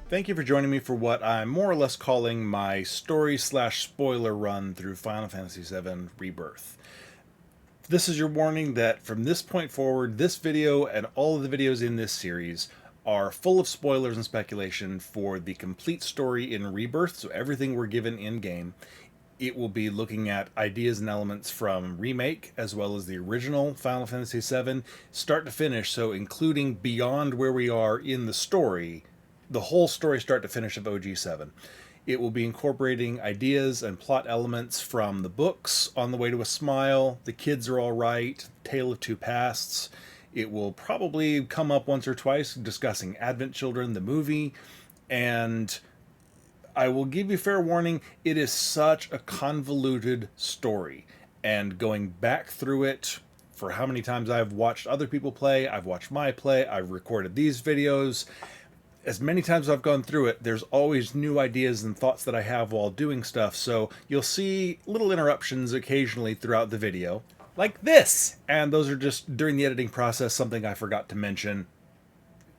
Thank you for joining me for what I'm more or less calling my story/spoiler run through Final Fantasy VII Rebirth. This is your warning that from this point forward, this video and all of the videos in this series are full of spoilers and speculation for the complete story in Rebirth, so everything we're given in-game. It will be looking at ideas and elements from Remake, as well as the original Final Fantasy VII, start to finish, so including beyond where we are in the story, the whole story start to finish of OG7. It will be incorporating ideas and plot elements from the books, On the Way to a Smile, The Kids Are All Right, Tale of Two Pasts. It will probably come up once or twice discussing Advent Children, the movie, and I will give you fair warning, it is such a convoluted story. And going back through it, for how many times I've watched other people play, I've watched my play, I've recorded these videos, as many times as I've gone through it, there's always new ideas and thoughts that I have while doing stuff, so you'll see little interruptions occasionally throughout the video, like this! And those are just, during the editing process, something I forgot to mention.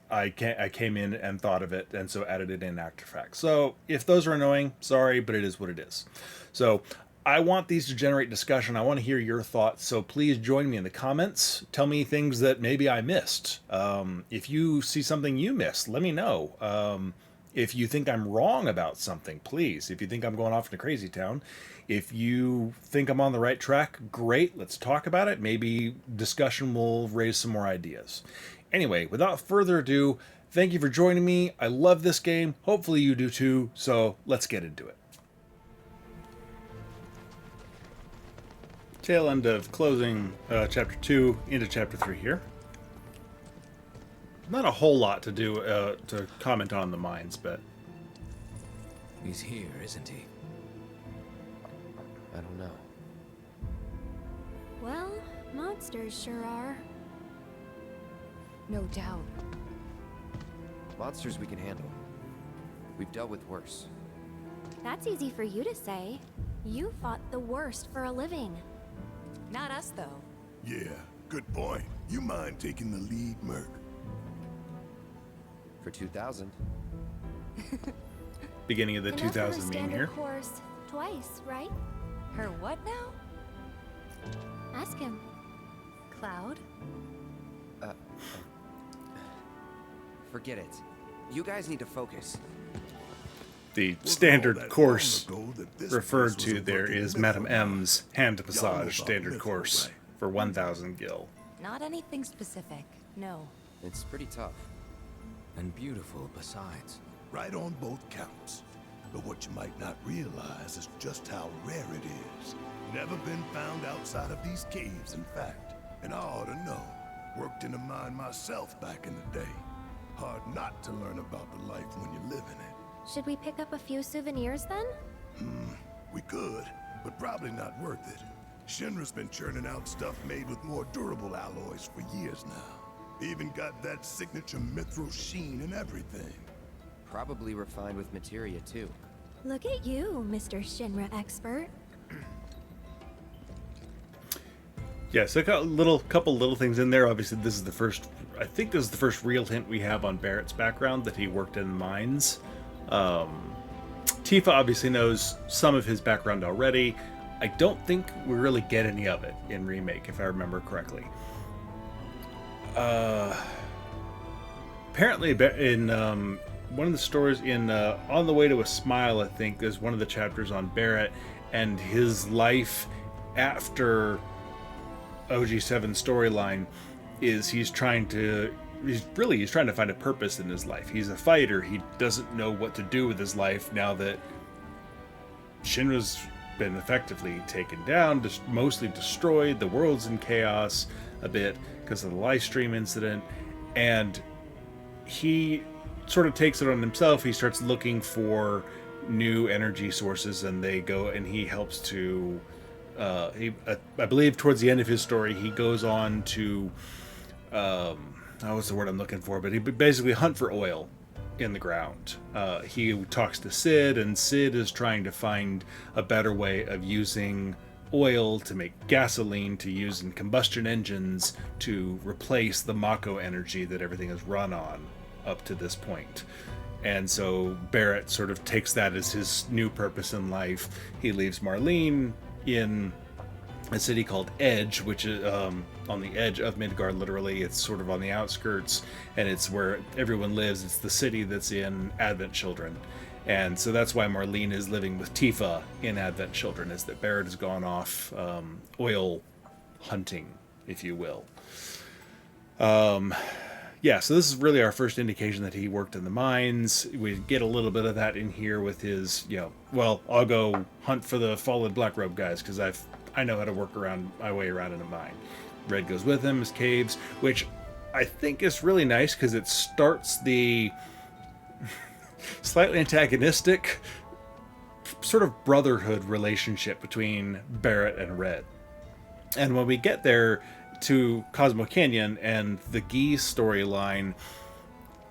I came in and thought of it, and so added it in after fact. So if those are annoying, sorry, but it is what it is. So I want these to generate discussion. I want to hear your thoughts, so please join me in the comments. Tell me things that maybe I missed. If you see something you missed, let me know. If you think I'm wrong about something, please. If you think I'm going off into crazy town, if you think I'm on the right track, great, let's talk about it. Maybe discussion will raise some more ideas. Anyway, without further ado, thank you for joining me. I love this game. Hopefully you do too, so let's get into it. Tail end of closing Chapter 2 into Chapter 3 here. Not a whole lot to do to comment on the mines, but... He's here, isn't he? I don't know. Well, monsters sure are. No doubt. Monsters we can handle. We've dealt with worse. That's easy for you to say. You fought the worst for a living. Not us, though. Yeah, good point. You mind taking the lead, Merc? For 2000. Beginning of the Enough 2000 of a meme standard here. course twice, right? Her what now? Ask him. Cloud? Forget it. You guys need to focus. The Wasn't standard all that course long ago that this referred place was to a there working is myth Madame or M's hand Y'all know massage about standard myth, course right? for 1,000 gil. Not anything specific, no. It's pretty tough. And beautiful besides. Right on both counts. But what you might not realize is just how rare it is. Never been found outside of these caves, in fact. And I ought to know. Worked in a mine myself back in the day. Hard not to learn about the life when you live in it. Should we pick up a few souvenirs then? We could, but probably not worth it. Shinra's been churning out stuff made with more durable alloys for years now. Even got that signature mithril sheen and everything. Probably refined with materia too. Look at you, Mr. Shinra expert. Yeah, so couple little things in there. Obviously, this is the first. I think this is the first real hint we have on Barret's background that he worked in mines. Tifa obviously knows some of his background already. I don't think we really get any of it in Remake, if I remember correctly. Apparently, in one of the stories in On the Way to a Smile, I think, is one of the chapters on Barret and his life after OG7 storyline. Is he's trying to find a purpose in his life. He's a fighter. He doesn't know what to do with his life now that Shinra's been effectively taken down, just mostly destroyed. The world's in chaos a bit because of the live stream incident, and he sort of takes it on himself. He starts looking for new energy sources, and they go, and he helps to I believe towards the end of his story, he goes on to what's the word I'm looking for, but he basically hunt for oil in the ground. He talks to Sid, and Sid is trying to find a better way of using oil to make gasoline to use in combustion engines to replace the Mako energy that everything is run on up to this point. And so Barret sort of takes that as his new purpose in life. He leaves Marlene in a city called Edge, which is on the edge of Midgard, literally. It's sort of on the outskirts, and it's where everyone lives. It's the city that's in Advent Children. And so that's why Marlene is living with Tifa in Advent Children, is that Barret has gone off oil hunting, if you will. Yeah, so this is really our first indication that he worked in the mines. We get a little bit of that in here with his, well, I'll go hunt for the fallen black robe guys because I know how to work around my way around in a mine. Red goes with him, his caves, which I think is really nice because it starts the slightly antagonistic sort of brotherhood relationship between Barret and Red. And when we get there to Cosmo Canyon and the Gee storyline,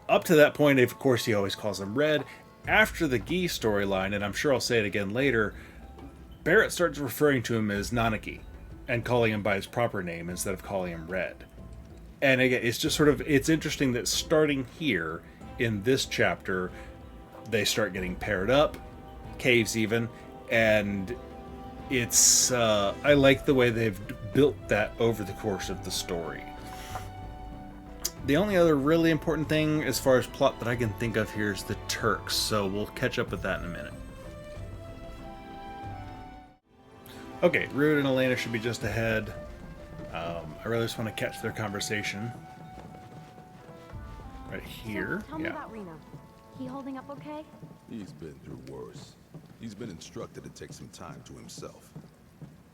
up to that point, of course, he always calls him Red. After the Gee storyline, and I'm sure I'll say it again later, Barret starts referring to him as Nanaki and calling him by his proper name instead of calling him Red. And again, it's just sort of, it's interesting that starting here in this chapter, they start getting paired up, caves even, and it's, I like the way they've built that over the course of the story. The only other really important thing as far as plot that I can think of here is the Turks, so we'll catch up with that in a minute. Okay, Rude and Elena should be just ahead. I really just want to catch their conversation. Right here. So, tell me about Reno. He holding up okay? He's been through worse. He's been instructed to take some time to himself.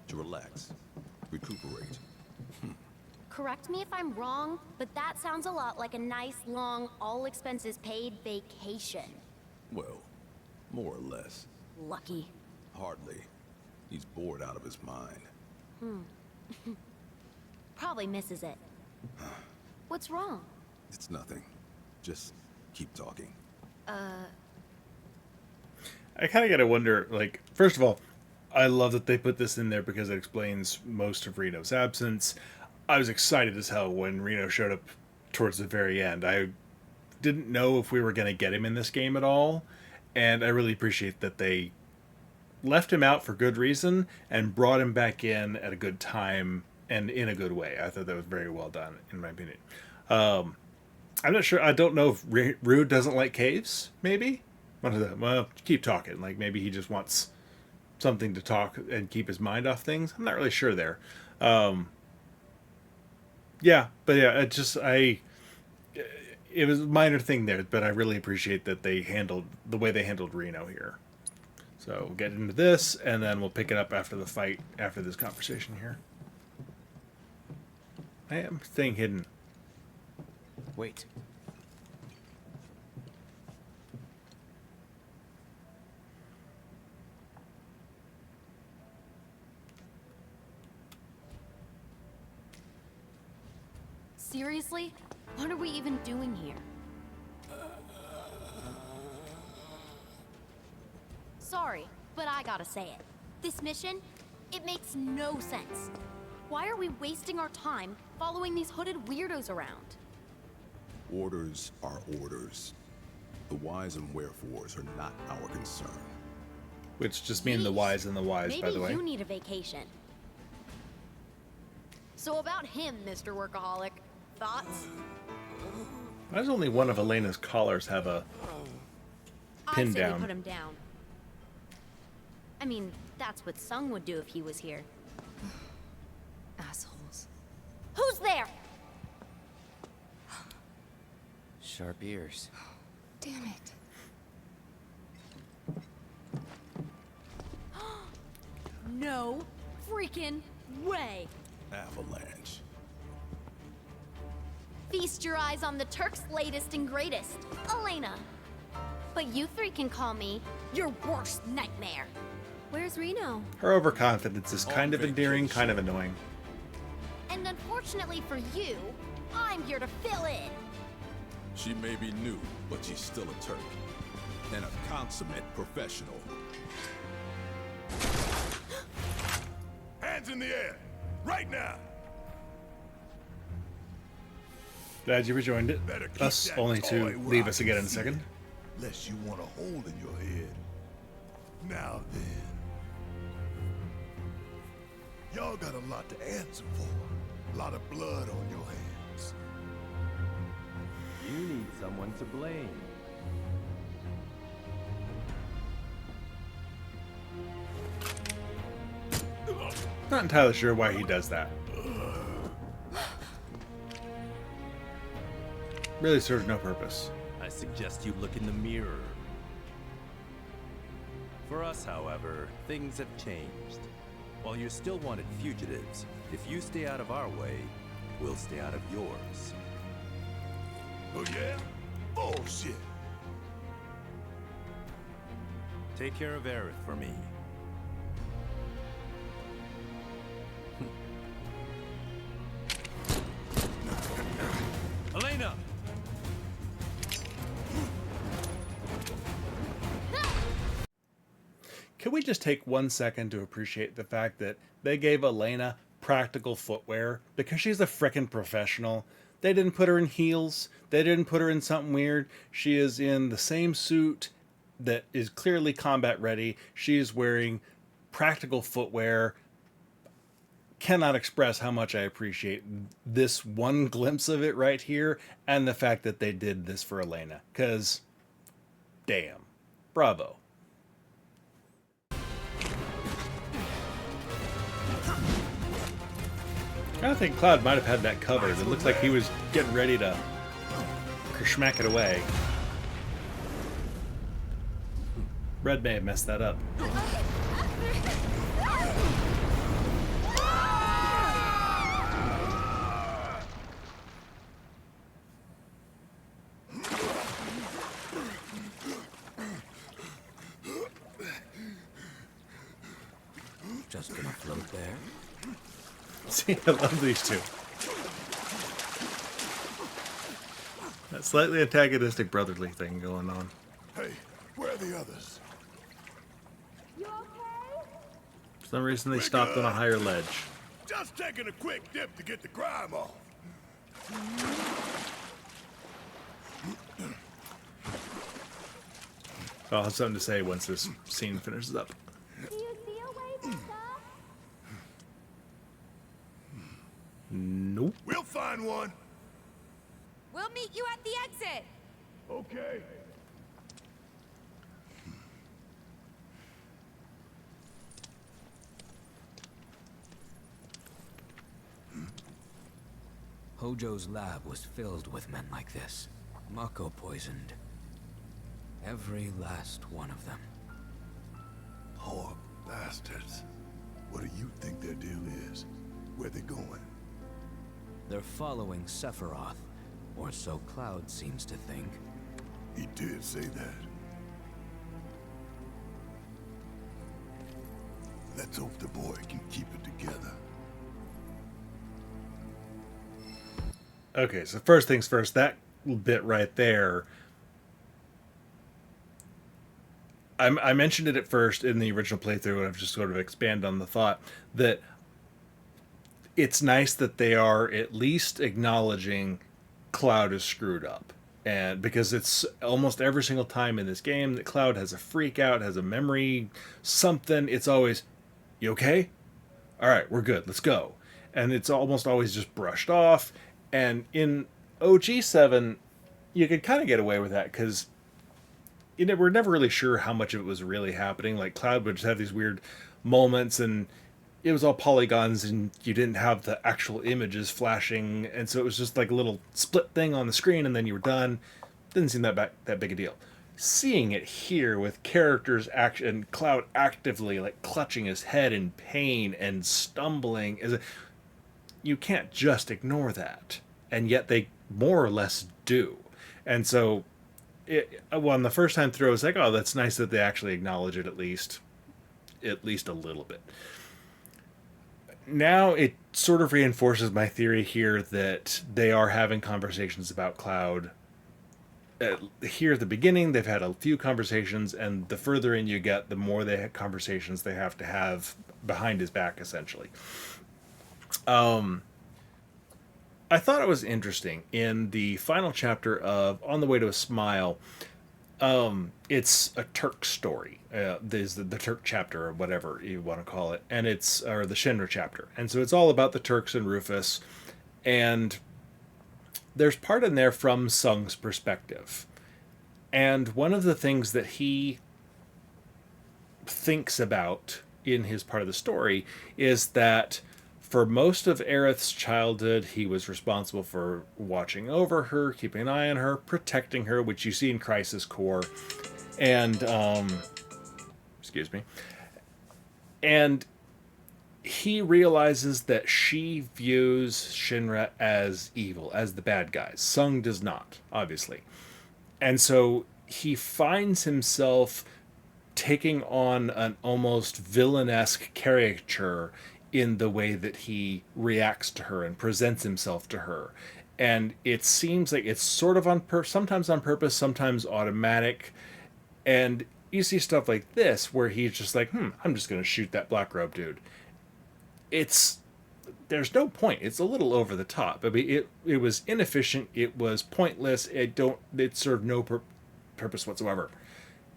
To relax. Recuperate. Correct me if I'm wrong, but that sounds a lot like a nice, long, all-expenses-paid vacation. Well, more or less. Lucky. Hardly. He's bored out of his mind. Probably misses it. What's wrong? It's nothing. Just keep talking. I kind of got to wonder, like, first of all, I love that they put this in there because it explains most of Reno's absence. I was excited as hell when Reno showed up towards the very end. I didn't know if we were going to get him in this game at all, and I really appreciate that they left him out for good reason and brought him back in at a good time and in a good way. I thought that was very well done, in my opinion. I'm not sure. I don't know if Rude doesn't like caves, maybe? Well, keep talking. Like, maybe he just wants something to talk and keep his mind off things. I'm not really sure there. Yeah, but yeah, it was a minor thing there, but I really appreciate that they handled the way they handled Reno here. So we'll get into this, and then we'll pick it up after the fight, after this conversation here. I am staying hidden. Wait. Seriously? What are we even doing here? Sorry, but I gotta say it. This mission, it makes no sense. Why are we wasting our time following these hooded weirdos around? Orders are orders. The whys and wherefores are not our concern. Which just mean the whys and the whys, by the way. Maybe you need a vacation. So about him, Mr. Workaholic. Thoughts? Why does only one of Elena's collars have a pin I'd say down? we put him down. I mean, that's what Sung would do if he was here. Assholes. Who's there? Sharp ears. Damn it. No freaking way. Avalanche. Feast your eyes on the Turks' latest and greatest, Elena. But you three can call me your worst nightmare. Where's Reno? Her overconfidence is kind of endearing, kind of annoying. And unfortunately for you, I'm here to fill in. She may be new, but she's still a Turk. And a consummate professional. Hands in the air! Right now! Glad you rejoined it. Us only to leave us again in a second. lest you want a hole in your head. Now then. Y'all got a lot to answer for. A lot of blood on your hands. You need someone to blame. Not entirely sure why he does that. Really serves no purpose. I suggest you look in the mirror. For us, however, things have changed. While you're still wanted fugitives, if you stay out of our way, we'll stay out of yours. Oh yeah? Bullshit. Take care of Aerith for me. Elena! Can we just take 1 second to appreciate the fact that they gave Elena practical footwear because she's a frickin' professional? They didn't put her in heels. They didn't put her in something weird. She is in the same suit that is clearly combat ready. She is wearing practical footwear. Cannot express how much I appreciate this one glimpse of it right here and the fact that they did this for Elena. Because, damn. Bravo. I think Cloud might have had that covered. It looks like he was getting ready to smack it away. Red may have messed that up. Just gonna float there. See, I love these two. That slightly antagonistic brotherly thing going on. Hey, where are the others? For some reason they stopped on a higher ledge. Just taking a quick dip to get the crime off. I'll have something to say once this scene finishes up. Do you see a way, Vesta? Nope. We'll find one. We'll meet you at the exit. Okay. Hojo's lab was filled with men like this. Mako poisoned. Every last one of them. Poor bastards. What do you think their deal is? Where they going? They're following Sephiroth, or so Cloud seems to think. He did say that. Let's hope the boy can keep it together. Okay, so first things first, that bit right there. I mentioned it at first in the original playthrough, and I've just sort of expanded on the thought that it's nice that they are at least acknowledging Cloud is screwed up. And because it's almost every single time in this game that Cloud has a freak out, has a memory, something, it's always, you okay? All right, we're good, let's go. And it's almost always just brushed off. And in OG7, you could kind of get away with that because we're never really sure how much of it was really happening. Like, Cloud would just have these weird moments, and it was all polygons, and you didn't have the actual images flashing, and so it was just like a little split thing on the screen, and then you were done. Didn't seem that big a deal. Seeing it here with characters and Cloud actively like clutching his head in pain and stumbling, you can't just ignore that, and yet they more or less do. And so, on the first time through, I was like, oh, that's nice that they actually acknowledge it at least a little bit. Now it sort of reinforces my theory here that they are having conversations about Cloud. Here at the beginning, they've had a few conversations, and the further in you get, the more conversations they have to have behind his back, essentially. I thought it was interesting in the final chapter of On the Way to a Smile. It's a Turk story. There's the Turk chapter or whatever you want to call it, and or the Shinra chapter, and so it's all about the Turks and Rufus, and there's part in there from Sung's perspective, and one of the things that he thinks about in his part of the story is that for most of Aerith's childhood, he was responsible for watching over her, keeping an eye on her, protecting her, which you see in Crisis Core. And, excuse me. And he realizes that she views Shinra as evil, as the bad guys. Sung does not, obviously. And so he finds himself taking on an almost villanesque caricature in the way that he reacts to her and presents himself to her. And it seems like it's sort of sometimes on purpose, sometimes automatic. And you see stuff like this where he's just like, I'm just going to shoot that black robe dude. There's no point. It's a little over the top. I mean, it was inefficient. It was pointless. It served no purpose whatsoever.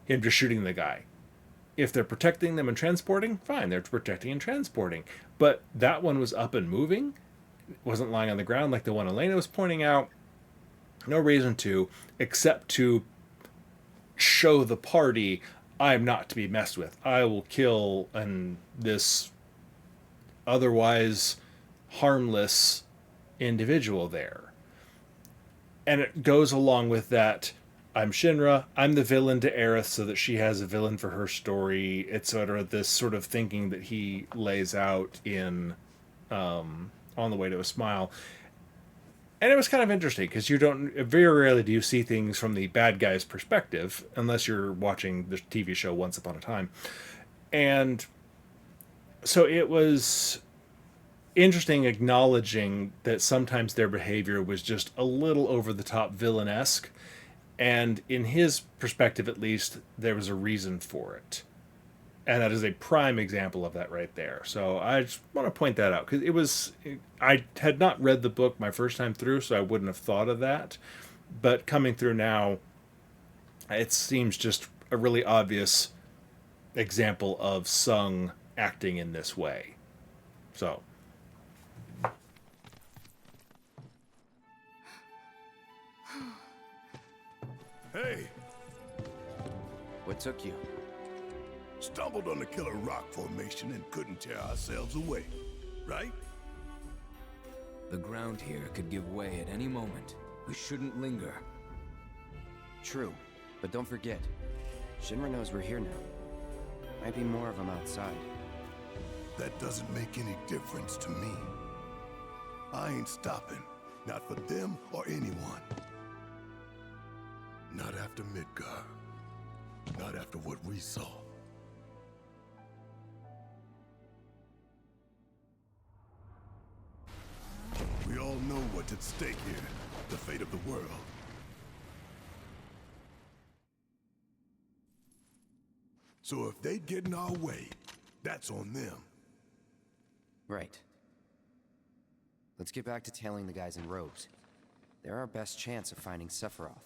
Him just shooting the guy. If they're protecting them and transporting, fine, they're protecting and transporting. But that one was up and moving. It wasn't lying on the ground like the one Elena was pointing out. No reason to, except to show the party, I'm not to be messed with. I will kill this otherwise harmless individual there. And it goes along with that, I'm Shinra, I'm the villain to Aerith so that she has a villain for her story, etc. This sort of thinking that he lays out in On the Way to a Smile. And it was kind of interesting because very rarely do you see things from the bad guy's perspective, unless you're watching the TV show Once Upon a Time. And so it was interesting acknowledging that sometimes their behavior was just a little over the top villainesque. And in his perspective, at least, there was a reason for it. And that is a prime example of that right there. So I just want to point that out because I had not read the book my first time through, so I wouldn't have thought of that. But coming through now, it seems just a really obvious example of Sung acting in this way. So. Hey, What took you? stumbled on the killer rock formation and couldn't tear ourselves away, right? The ground here could give way at any moment. We shouldn't linger. True, but don't forget, Shinra knows we're here now. Might be more of them outside. That doesn't make any difference to me. I ain't stopping, not for them or anyone. Not after Midgar. Not after what we saw. We all know what's at stake here. The fate of the world. So if they get in our way, that's on them. Right. Let's get back to tailing the guys in robes. They're our best chance of finding Sephiroth.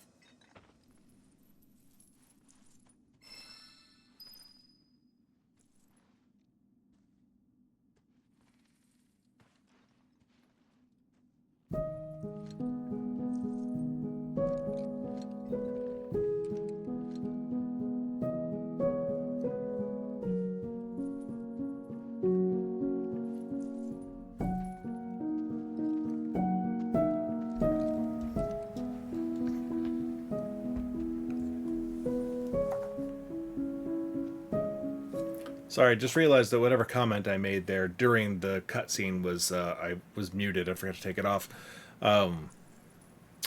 Sorry, just realized that whatever comment I made there during the cutscene was I was muted. I forgot to take it off. I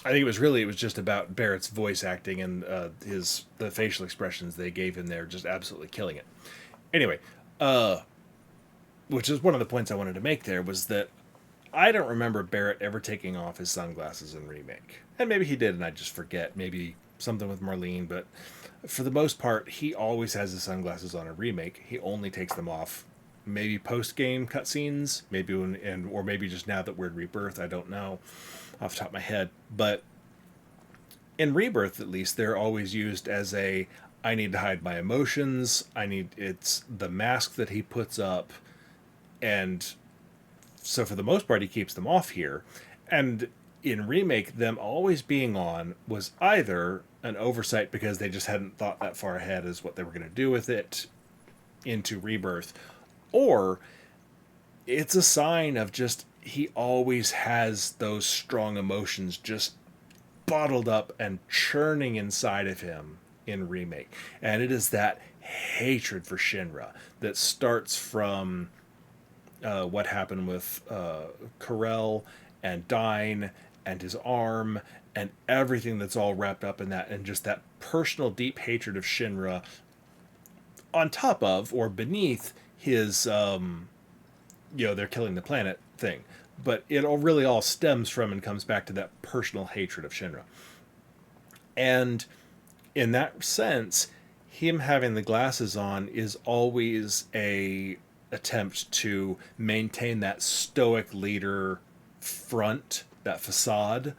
think it was just about Barrett's voice acting and the facial expressions they gave him there, just absolutely killing it. Anyway, which is one of the points I wanted to make there was that I don't remember Barret ever taking off his sunglasses in Remake, and maybe he did and I just forget. Maybe something with Marlene, but for the most part, he always has his sunglasses on in Remake. He only takes them off maybe post-game cutscenes, maybe or maybe just now that we're in Rebirth. I don't know off the top of my head. But In Rebirth, at least, they're always used as a, I need to hide my emotions. It's the mask that he puts up. And so for the most part, he keeps them off here. And in Remake, them always being on was either an oversight because they just hadn't thought that far ahead as what they were going to do with it into Rebirth, or it's a sign of just he always has those strong emotions just bottled up and churning inside of him in Remake. And it is that hatred for Shinra that starts from what happened with Corel and Dine and his arm and everything that's all wrapped up in that, and just that personal deep hatred of Shinra on top of or beneath his they're killing the planet thing. But it all really all stems from and comes back to that personal hatred of Shinra. And in that sense, him having the glasses on is always a attempt to maintain that stoic leader front, that facade,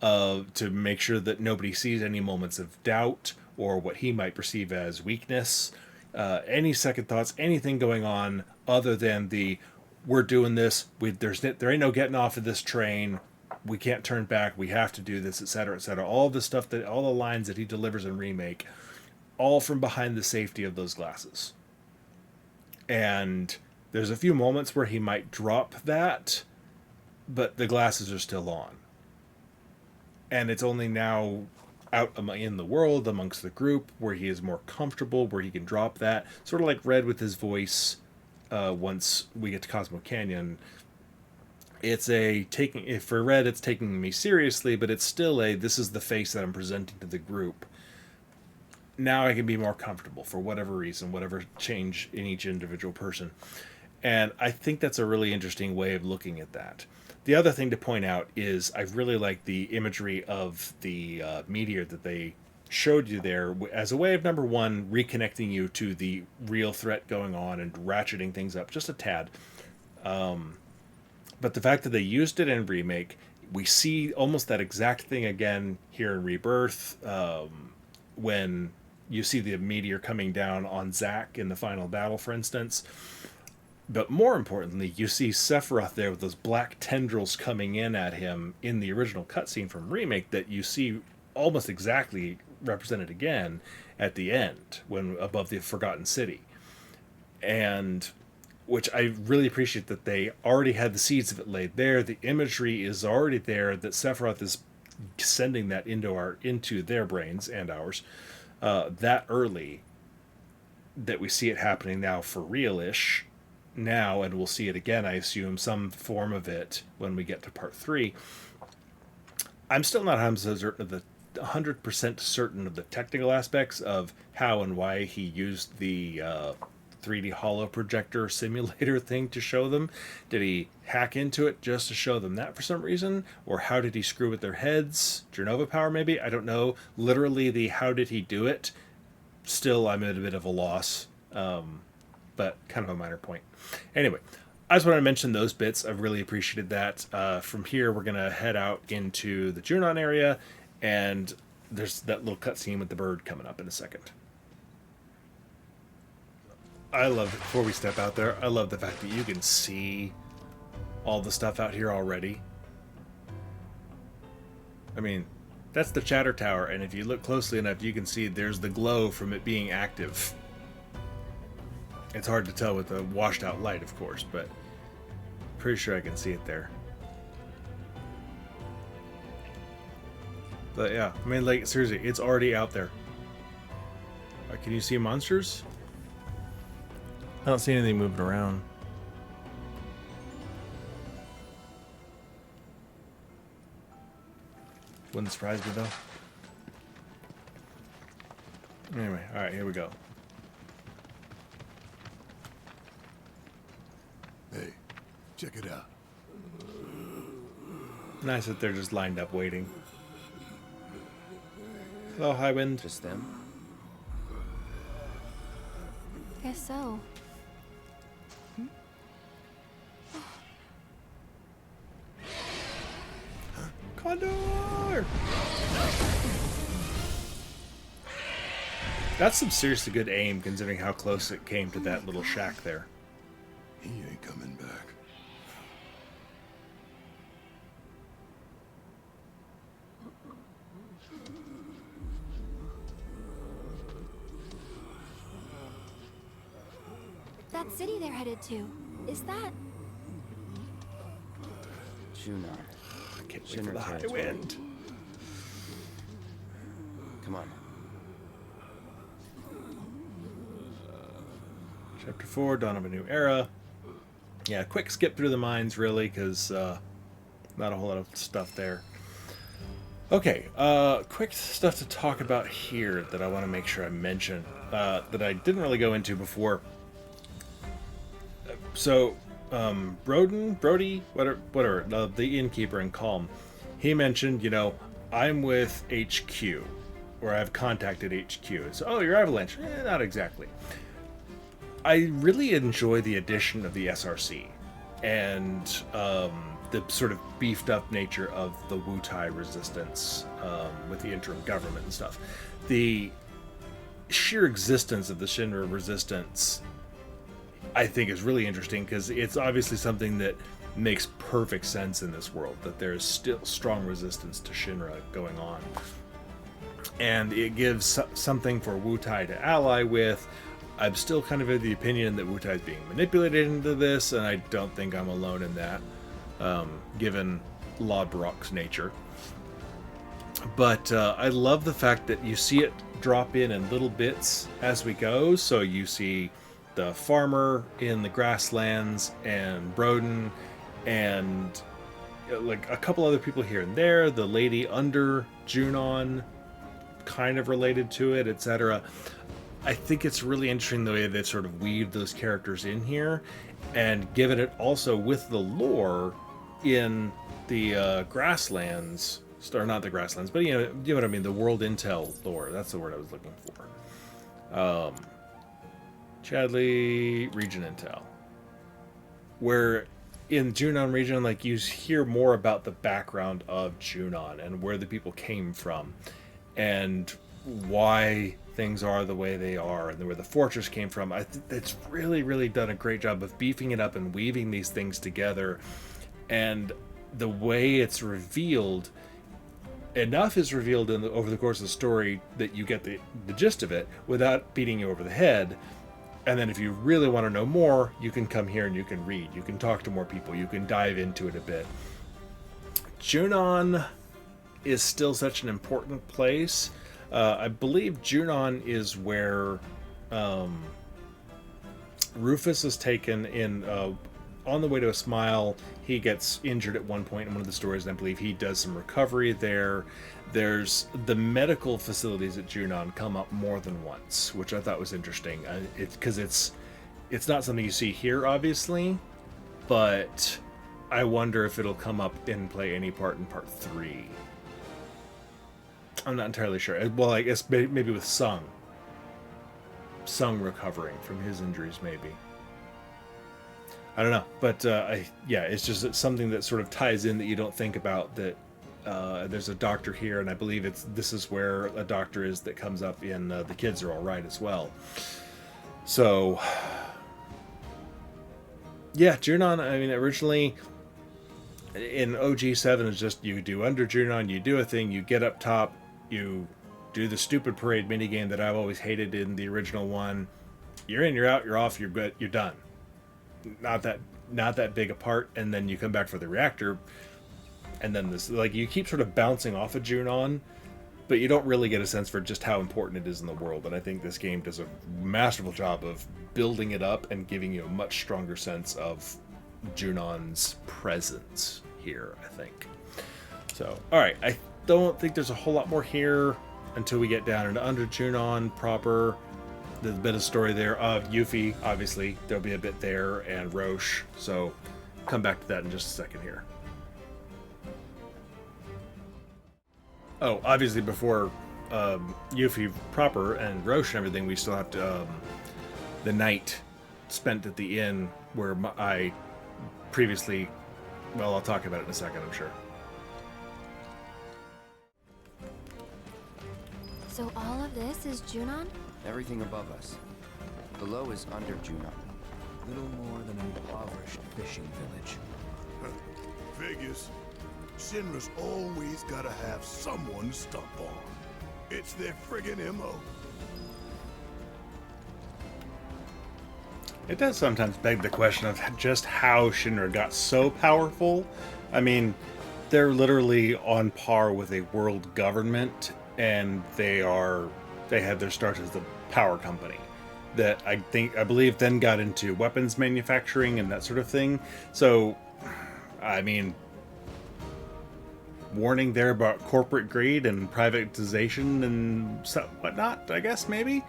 to make sure that nobody sees any moments of doubt or what he might perceive as weakness, any second thoughts, anything going on other than the, we're doing this, there ain't no getting off of this train, we can't turn back, we have to do this, etc., etc. All the stuff that, all the lines that he delivers in Remake, all from behind the safety of those glasses. And there's a few moments where he might drop that, but the glasses are still on. And it's only now out in the world amongst the group where he is more comfortable, where he can drop that. Sort of like Red with his voice. Once we get to Cosmo Canyon, it's for Red, it's taking me seriously, but it's still this is the face that I'm presenting to the group. Now I can be more comfortable for whatever reason, whatever change in each individual person. And I think that's a really interesting way of looking at that. The other thing to point out is I really like the imagery of the meteor that they showed you there as a way of, number one, reconnecting you to the real threat going on and ratcheting things up just a tad. But the fact that they used it in Remake, we see almost that exact thing again here in Rebirth, when you see the meteor coming down on Zack in the final battle, for instance. But more importantly, you see Sephiroth there with those black tendrils coming in at him in the original cutscene from Remake that you see almost exactly represented again at the end, when above the Forgotten City. And which I really appreciate that they already had the seeds of it laid there. The imagery is already there, that Sephiroth is sending that into their brains and ours that early, that we see it happening now for real-ish now, and we'll see it again, I assume, some form of it when we get to part 3. I'm still not 100% certain of the technical aspects of how and why he used the 3D holo projector simulator thing to show them. Did he hack into it just to show them that for some reason? Or how did he screw with their heads? Genova power, maybe? I don't know. Literally, the how did he do it? Still, I'm at a bit of a loss. But kind of a minor point. Anyway, I just want to mention those bits. I've really appreciated that. From here, we're going to head out into the Junon area, and there's that little cutscene with the bird coming up in a second. I love it. Before we step out there, I love the fact that you can see all the stuff out here already. I mean, that's the Chatter Tower, and if you look closely enough, you can see there's the glow from it being active. It's hard to tell with the washed out light, of course, but pretty sure I can see it there. But yeah, I mean, like, seriously, it's already out there. Can you see monsters? I don't see anything moving around. Wouldn't surprise me, though. Anyway, alright, here we go. Hey, check it out. Nice that they're just lined up waiting. Hello, Highwind. Just them? Guess so. Condor! That's some seriously good aim, considering how close it came to that little shack there. He ain't coming back. That city they're headed to, is that... Junon. I can't wait for Shinra the high territory. wind. Come on. Chapter 4, Dawn of a New Era. Yeah, quick skip through the mines, really, because not a whole lot of stuff there. Okay, quick stuff to talk about here that I want to make sure I mention that I didn't really go into before. So, Brody, whatever, the innkeeper in Calm, he mentioned, you know, I'm with HQ, or I've contacted HQ. So, oh, you're Avalanche. Not exactly. I really enjoy the addition of the SRC and the sort of beefed up nature of the Wutai resistance with the interim government and stuff. The sheer existence of the Shinra resistance, I think, is really interesting because it's obviously something that makes perfect sense in this world, that there's still strong resistance to Shinra going on. And it gives something for Wutai to ally with. I'm still kind of of the opinion that Wutai is being manipulated into this, and I don't think I'm alone in that, given Lodbrok's nature. But I love the fact that you see it drop in little bits as we go. So you see the farmer in the grasslands and Broden and like a couple other people here and there. The lady Under Junon, kind of related to it, etc. I think it's really interesting the way they sort of weave those characters in here and given it also with the lore in the grasslands, or not the grasslands, but you know what I mean, the world intel lore. That's the word I was looking for. Chadley region intel, where in Junon region, like, you hear more about the background of Junon and where the people came from and why things are the way they are and where the fortress came from. I think it's really done a great job of beefing it up and weaving these things together. And the way it's revealed, enough is revealed over the course of the story that you get the gist of it without beating you over the head. And then if you really want to know more, you can come here and you can read. You can talk to more people. You can dive into it a bit. Junon is still such an important place. I believe Junon is where Rufus is taken in on the way to a smile. He gets injured at one point in one of the stories, and I believe he does some recovery there. There's the medical facilities at Junon come up more than once, which I thought was interesting. Because it's not something you see here, obviously, but I wonder if it'll come up and play any part in Part 3. I'm not entirely sure. Well, I guess maybe with Sung recovering from his injuries, maybe. I don't know, but yeah, it's just something that sort of ties in that you don't think about. That there's a doctor here, and I believe this is where a doctor is that comes up in The Kids Are All Right as well. So yeah, Junon. I mean, originally in OG7 is just you do Under Junon, you do a thing, you get up top, you do the stupid parade minigame that I've always hated in the original one. You're in, you're out, you're off, you're good, you're done. Not that big a part, and then you come back for the reactor, and then this, like, you keep sort of bouncing off of Junon, but you don't really get a sense for just how important it is in the world. And I think this game does a masterful job of building it up and giving you a much stronger sense of Junon's presence here, I think. So, alright, I don't think there's a whole lot more here until we get down into Under Junon proper. There's a bit of story there of Yuffie, obviously. There'll be a bit there, and Roche. So, come back to that in just a second here. Oh, obviously before Yuffie proper and Roche and everything, we still have to the night spent at the inn where I previously... Well, I'll talk about it in a second, I'm sure. So all of this is Junon? Everything above us. Below is Under Junon. Little more than an impoverished fishing village. Figures. Shinra's always gotta have someone to stomp on. It's their friggin' MO. It does sometimes beg the question of just how Shinra got so powerful. I mean, they're literally on par with a world government, and they had their start as the power company that I believe then got into weapons manufacturing and that sort of thing. So, I mean, warning there about corporate greed and privatization and whatnot, I guess, maybe.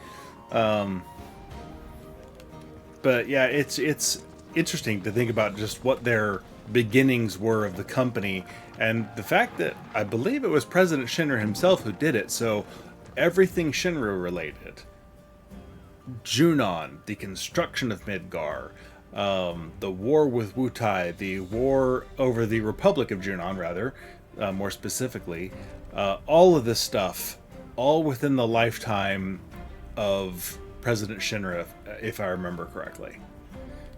But yeah, it's interesting to think about just what their beginnings were of the company, and the fact that I believe it was President Shinra himself who did it, so everything Shinra related. Junon, the construction of Midgar, the war with Wutai, the war over the Republic of Junon, rather, more specifically, all of this stuff, all within the lifetime of President Shinra, if I remember correctly,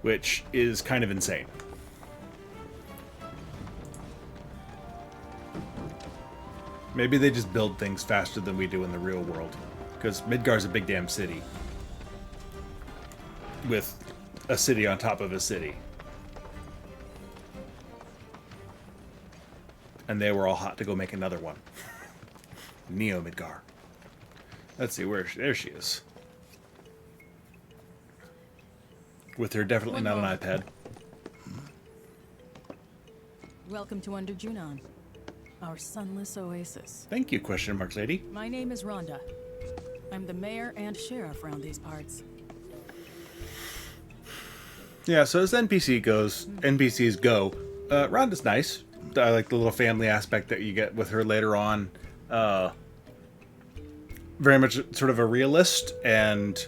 which is kind of insane. Maybe they just build things faster than we do in the real world, because Midgar's a big damn city with a city on top of a city. And they were all hot to go make another one. Neo Midgar. Let's see, there she is. With her definitely not an iPad. Welcome to Under Junon, our sunless oasis. Thank you, question mark lady. My name is Rhonda. I'm the mayor and sheriff around these parts. Yeah, so as NPCs go, Rhonda's nice. I like the little family aspect that you get with her later on. Very much sort of a realist and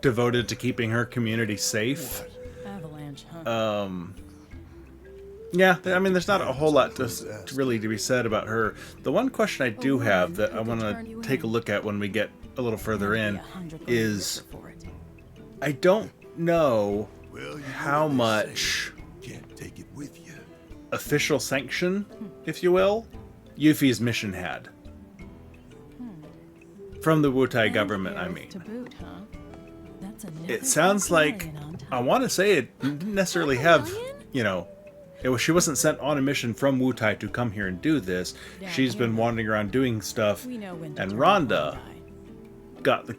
devoted to keeping her community safe. Avalanche, huh? Yeah, I mean, there's not a whole lot to really to be said about her. The one question I do have that I want to take a look at when we get a little further in is, I don't know how much Can't take it with you. official sanction, if you will, Yuffie's mission had. From the Wutai government, I mean. To boot, huh? That's a It sounds like, I want to say it didn't necessarily have, you know, she wasn't sent on a mission from Wutai to come here and do this. She's been wandering around doing stuff, and Rhonda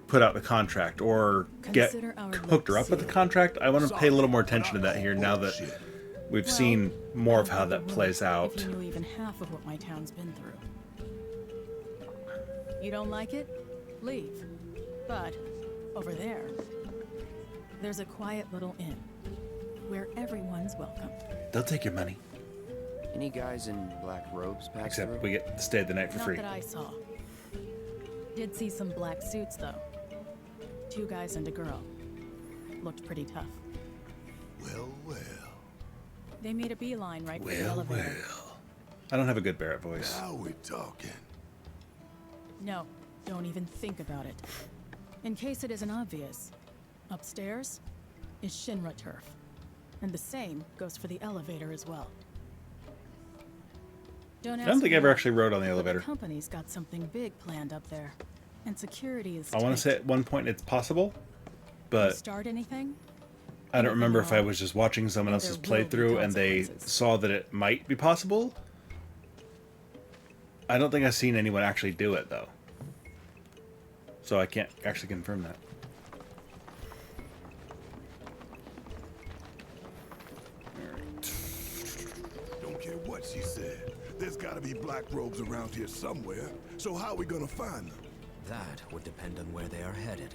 put out the contract, or hooked her up with the contract. I want to pay a little more attention to that here now that we've seen more of how that plays out. If you knew even half of what my town's been through. You don't like it? Leave. But over there's a quiet little inn where everyone's welcome. They'll take your money. Any guys in black robes pass Except through? we get to stay the night for free. Not that I saw. Did see some black suits, though. 2 guys and a girl. Looked pretty tough. Well, well. They made a beeline right for the elevator. I don't have a good Barret voice. Now we're talking. No, don't even think about it. In case it isn't obvious, upstairs is Shinra turf. And the same goes for the elevator as well. I don't think I ever actually rode on the elevator. The company's got something big planned up there. And security is I want to say at one point it's possible, but start anything? I don't remember if I was just watching someone else's playthrough and they saw that it might be possible. I don't think I've seen anyone actually do it, though. So I can't actually confirm that. Don't care what she said. There's gotta be black robes around here somewhere. So how are we gonna find them? That would depend on where they are headed.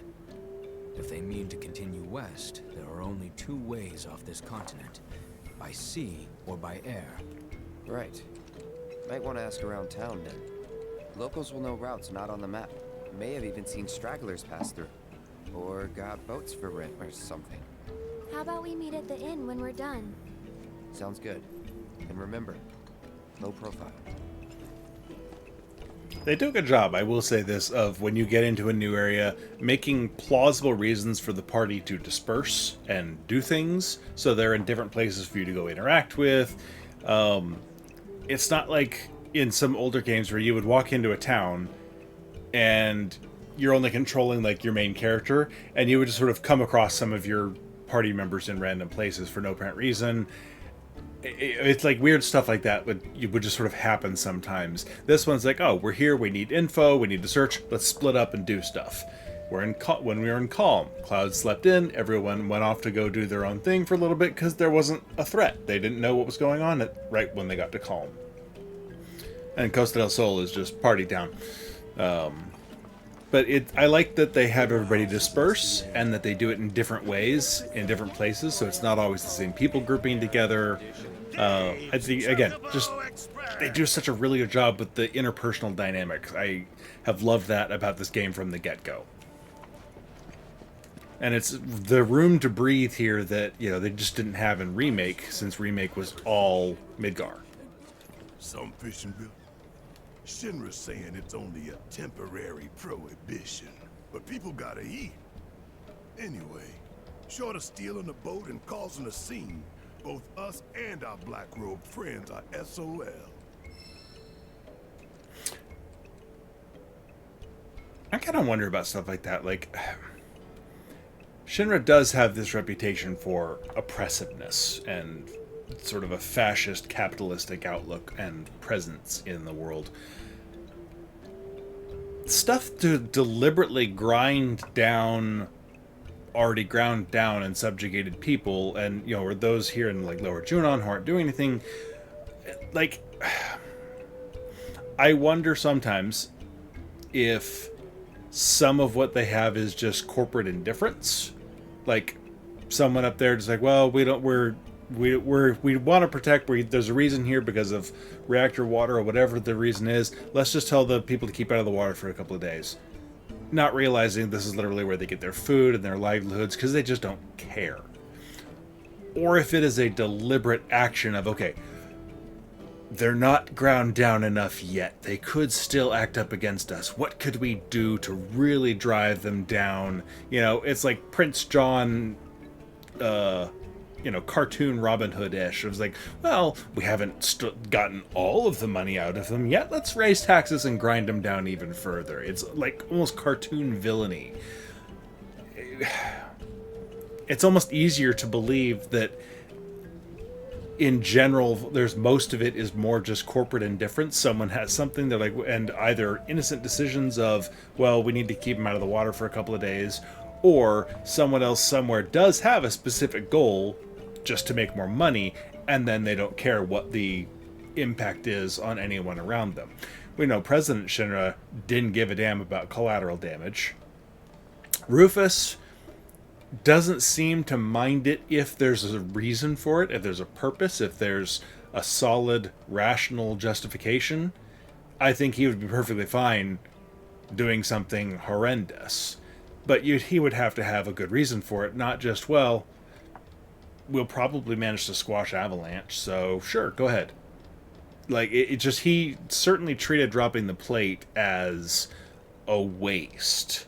If they mean to continue west, there are only 2 ways off this continent. By sea or by air. Right. Might want to ask around town then. Locals will know routes not on the map. May have even seen stragglers pass through. Or got boats for rent or something. How about we meet at the inn when we're done? Sounds good. And remember, low profile. They do a good job, I will say this, of when you get into a new area, making plausible reasons for the party to disperse and do things, so they're in different places for you to go interact with. It's not like in some older games where you would walk into a town and you're only controlling like your main character, and you would just sort of come across some of your party members in random places for no apparent reason. It's like weird stuff like that would just sort of happen sometimes. This one's like, oh, we're here, we need info, we need to search, let's split up and do stuff. When we were in Calm, Cloud slept in, everyone went off to go do their own thing for a little bit because there wasn't a threat. They didn't know what was going on right when they got to Calm. And Costa del Sol is just party town. But I like that they have everybody disperse and that they do it in different ways, in different places, so it's not always the same people grouping together. I think, again, just they do such a really good job with the interpersonal dynamics. I have loved that about this game from the get-go. And it's the room to breathe here that, you know, they just didn't have in Remake, since Remake was all Midgar. Some fishing bill. Shinra's saying it's only a temporary prohibition, but people gotta eat. Anyway, short of stealing a boat and causing a scene, both us and our black-robed friends are SOL. I kind of wonder about stuff like that. Like, Shinra does have this reputation for oppressiveness and sort of a fascist capitalistic outlook and presence in the world. Stuff to deliberately grind down already ground down and subjugated people, and, you know, or those here in like Lower Junon who aren't doing anything. Like, I wonder sometimes if some of what they have is just corporate indifference. Like, someone up there just like, well, we want to protect, there's a reason here because of reactor water or whatever the reason is. Let's just tell the people to keep out of the water for a couple of days. Not realizing this is literally where they get their food and their livelihoods because they just don't care. Or if it is a deliberate action of, okay, they're not ground down enough yet. They could still act up against us. What could we do to really drive them down? You know, it's like Prince John, you know, cartoon Robin Hood-ish. It was like, well, we haven't gotten all of the money out of them yet. Let's raise taxes and grind them down even further. It's like almost cartoon villainy. It's almost easier to believe that in general, most of it is more just corporate indifference. Someone has something they're like, and either innocent decisions of, well, we need to keep them out of the water for a couple of days, or someone else somewhere does have a specific goal just to make more money, and then they don't care what the impact is on anyone around them. We know President Shinra didn't give a damn about collateral damage. Rufus doesn't seem to mind it if there's a reason for it, if there's a purpose, if there's a solid, rational justification. I think he would be perfectly fine doing something horrendous. But he would have to have a good reason for it, not just, well, we'll probably manage to squash Avalanche, so sure, go ahead. Like, he certainly treated dropping the plate as a waste.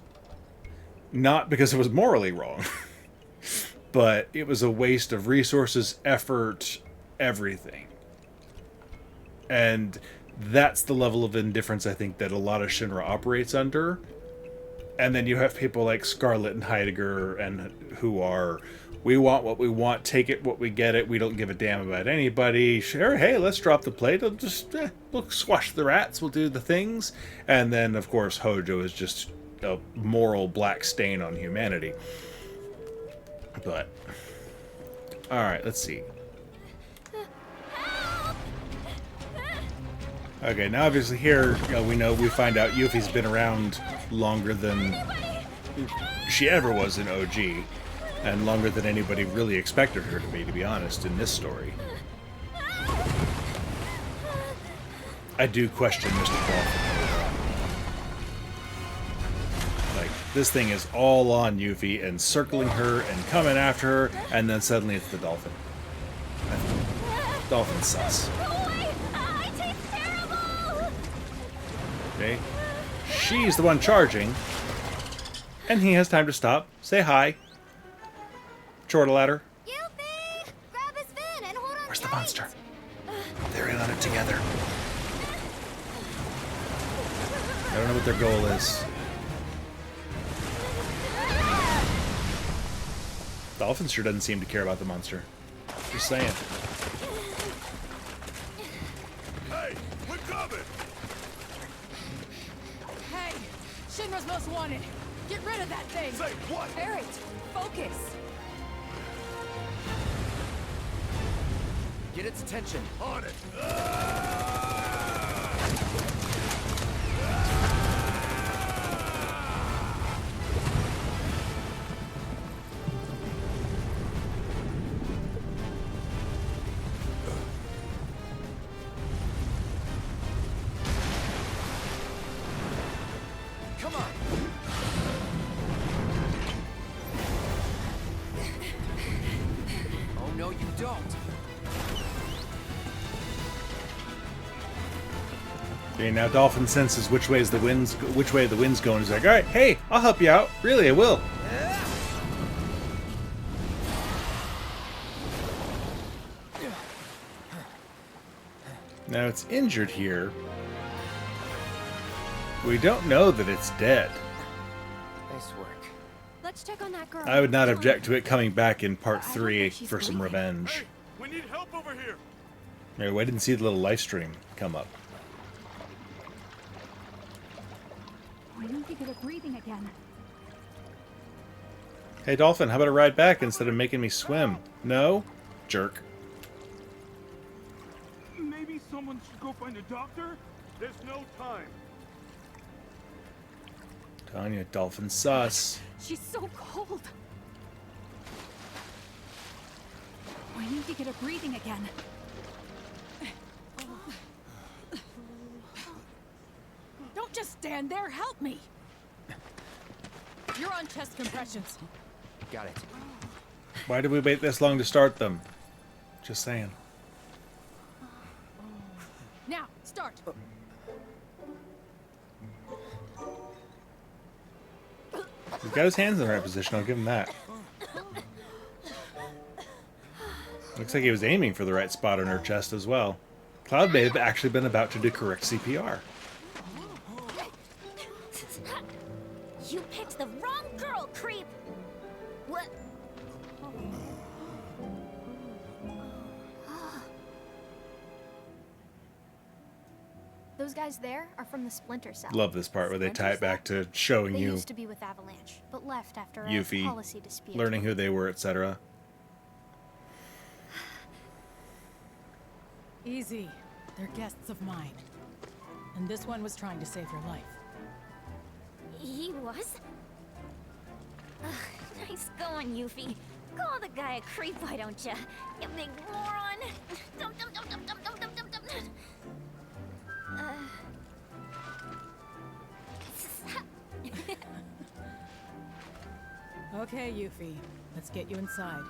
Not because it was morally wrong, but it was a waste of resources, effort, everything. And that's the level of indifference I think that a lot of Shinra operates under. And then you have people like Scarlet and Heidegger, and who are, we want what we want, take it what we get it, we don't give a damn about anybody. Sure, hey, let's drop the plate, we'll squash the rats, we'll do the things. And then, of course, Hojo is just a moral black stain on humanity. But, alright, let's see. Okay, now obviously here, we find out Yuffie's been around longer than she ever was in OG, and longer than anybody really expected her to be honest, in this story. I do question Mr. Dolphin. Like, this thing is all on Yuffie and circling her and coming after her, and then suddenly it's the Dolphin. Dolphin sucks. Okay. She's the one charging. And he has time to stop, say hi. Chortle at her. Yuffie! Grab his fin and hold on Where's the tight. monster? They're in on it together. I don't know what their goal is. Dolphin sure doesn't seem to care about the monster. Just saying. Hey, we're coming! Hey! Shinra's most wanted! Get rid of that thing! Say what? Barret, focus. Get its attention. On it! Come on. Oh no, you don't. Okay, now Dolphin senses which way the wind's going. He's like, all right, hey, I'll help you out. Really, I will. Now it's injured here. We don't know that it's dead. Nice work. Let's check on that girl. I would not Come on. object to it coming back in part I don't 3 think she's for some bleeding. revenge. We need help over here! Anyway, I didn't see the little live stream come up. I need to get her breathing again. Hey, Dolphin, how about a ride back instead of making me swim? No? Jerk. Maybe someone should go find a doctor? There's no time. Tanya, Dolphin sus. She's so cold. I need to get her breathing again. Don't just stand there, help me! You're on chest compressions. Got it. Why did we wait this long to start them? Just saying. Now, start! He's got his hands in the right position, I'll give him that. Looks like he was aiming for the right spot on her chest as well. Cloud may have actually been about to do correct CPR. You picked the wrong girl, creep! What? Those guys there are from the Splinter Cell. Love this part where they tie it back to showing They you used to be with Avalanche, but left after a Yuffie, policy dispute. learning who they were, etc. Easy. They're guests of mine. And this one was trying to save your life. He was? Ugh, nice going, Yuffie. Call the guy a creep, why don't ya? You big moron! Dum dum dum dum dum dum dum dum dum. Okay, Yuffie. Let's get you inside.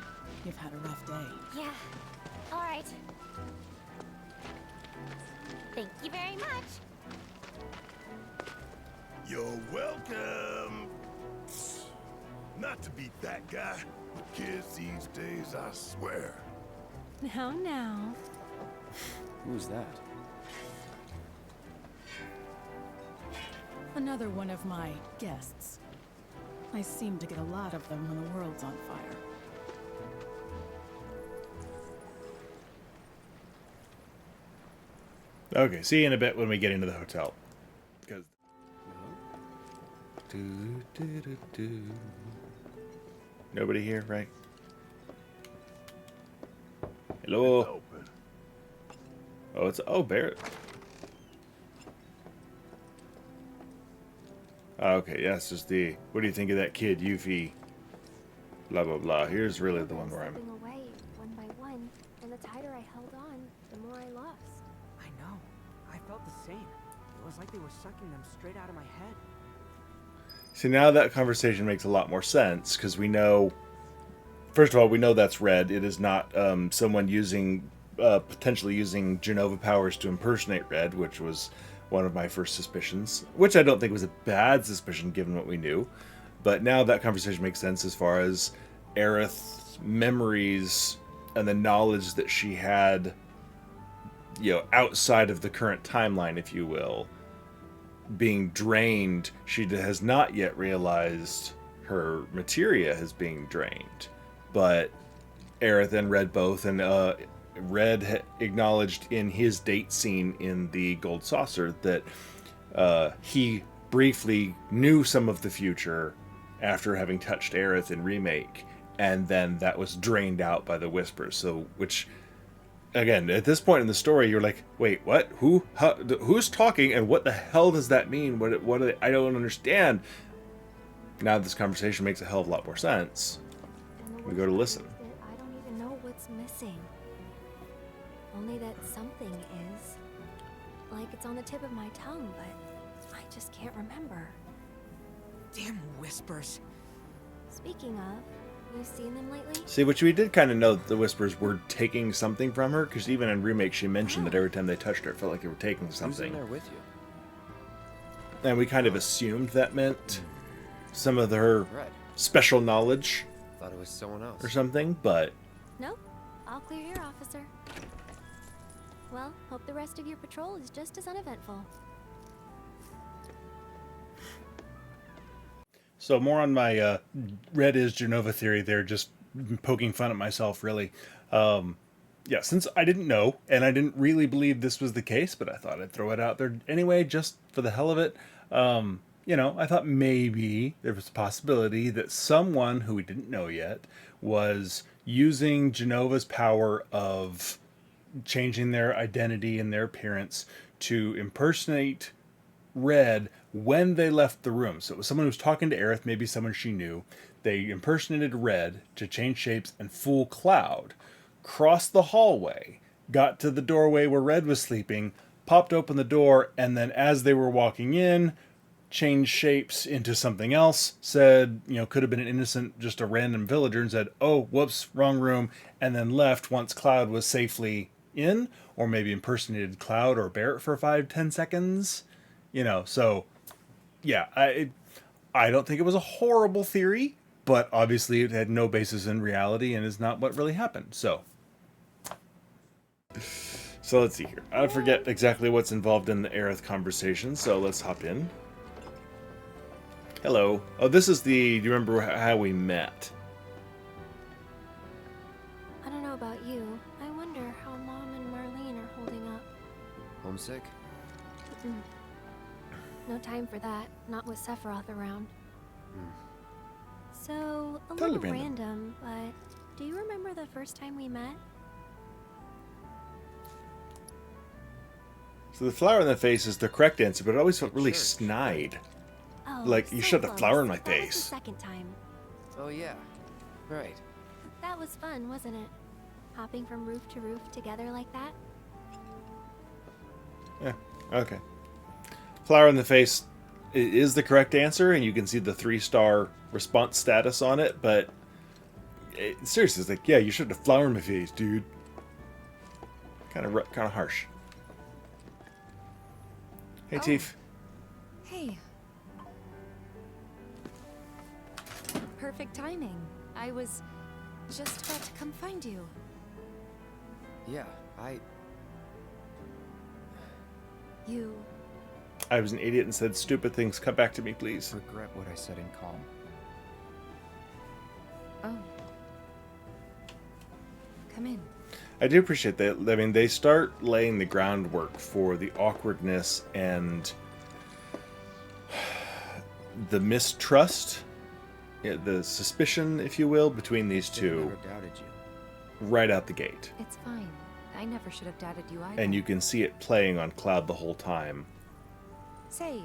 You've had a rough day. Yeah. All right. Thank you very much. You're welcome. Not to be that guy, but kids these days, I swear. Now. Who's that? Another one of my guests. I seem to get a lot of them when the world's on fire. Okay, see you in a bit when we get into the hotel. Because nobody here, right? Hello. Open. Oh, it's Barret. Okay, yes, just the. What do you think of that kid, Yuffie? Blah blah blah. Here's really the one where I'm. Slipping away one by one, and the tighter I held on, the more I lost. I know. I felt the same. It was like they were sucking them straight out of my head. See, now that conversation makes a lot more sense because we know. First of all, we know that's Red. It is not someone using potentially using Genova powers to impersonate Red, which was one of my first suspicions, which I don't think was a bad suspicion given what we knew. But now that conversation makes sense as far as Aerith's memories and the knowledge that she had, outside of the current timeline, if you will, being drained. She has not yet realized her materia is being drained. But Aerith and Red both, and Red acknowledged in his date scene in the Gold Saucer that he briefly knew some of the future after having touched Aerith in Remake, and then that was drained out by the Whispers. So, which, again, at this point in the story, you're like, wait, what? Who's talking, and what the hell does that mean? I don't understand. Now this conversation makes a hell of a lot more sense. We go to listen. I don't even know what's missing. Only that something is. Like it's on the tip of my tongue, but I just can't remember. Damn Whispers. Speaking of, you seen them lately? See, which we did kind of know that the Whispers were taking something from her, because even in Remake she mentioned that every time they touched her, it felt like they were taking something. Who's in there with you? And we kind of assumed that meant some of her Red. special knowledge Thought it was someone else. or something, but Nope. All clear here, officer. Well, hope the rest of your patrol is just as uneventful. so more on my Red is Genova theory there, just poking fun at myself, really. Yeah, since I didn't know, and I didn't really believe this was the case, but I thought I'd throw it out there anyway, just for the hell of it. I thought maybe there was a possibility that someone who we didn't know yet was using Genova's power of changing their identity and their appearance to impersonate Red when they left the room. So it was someone who was talking to Aerith, maybe someone she knew. They impersonated Red to change shapes and fool Cloud, crossed the hallway, got to the doorway where Red was sleeping, popped open the door, and then as they were walking in, changed shapes into something else, said, could have been an innocent, just a random villager, and said, oh, whoops, wrong room, and then left once Cloud was safely in, or maybe impersonated Cloud or Barret for 5-10 seconds. So, yeah, I don't think it was a horrible theory, but obviously it had no basis in reality and is not what really happened. So let's see here. I forget exactly what's involved in the Aerith conversation, so let's hop in. Hello. Oh, this is do you remember how we met? I don't know about you. I wonder how Mom and Marlene are holding up. Homesick? No time for that. Not with Sephiroth around. So, a Totally little random. random, but do you remember the first time we met? So the flower in the face is the correct answer, but it always felt really Sure. snide. Oh, Like, you so shoved a close. flower in my That was the face. second time. Oh yeah. Right. That was fun, wasn't it? Hopping from roof to roof together like that? Yeah, okay. Flower in the face is the correct answer, and you can see the 3-star response status on it, but seriously, it's like, yeah, you shoved a flower in my face, dude. Kind of harsh. Hey, Tief. Hey. Perfect timing. I was just about to come find you. Yeah, You I was an idiot and said stupid things. Come back to me, please. regret what I said in calm. Oh. Come in. I do appreciate that. I mean, they start laying the groundwork for the awkwardness and the mistrust, the suspicion, if you will, between these I two never doubted you. right out the gate. It's fine. I never should have doubted you either. And you can see it playing on Cloud the whole time. Say,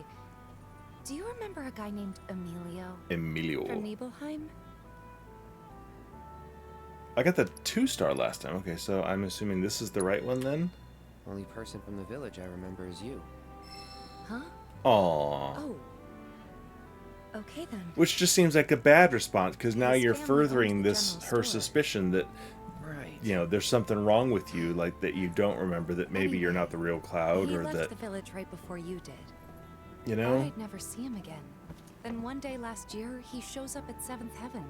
do you remember a guy named Emilio Emilio. from Nibelheim? I got the 2-star last time. Okay, so I'm assuming this is the right one then? Only person from the village I remember is you. Huh? Aww. Oh. Okay then. Which just seems like a bad response, because now His you're family furthering owns the this general her store. suspicion that Right. you know, there's something wrong with you, like that you don't remember that maybe you're not the real Cloud, He or left that, the village right before you did. you Thought know. I'd never see him again. Then one day last year, he shows up at Seventh Heaven.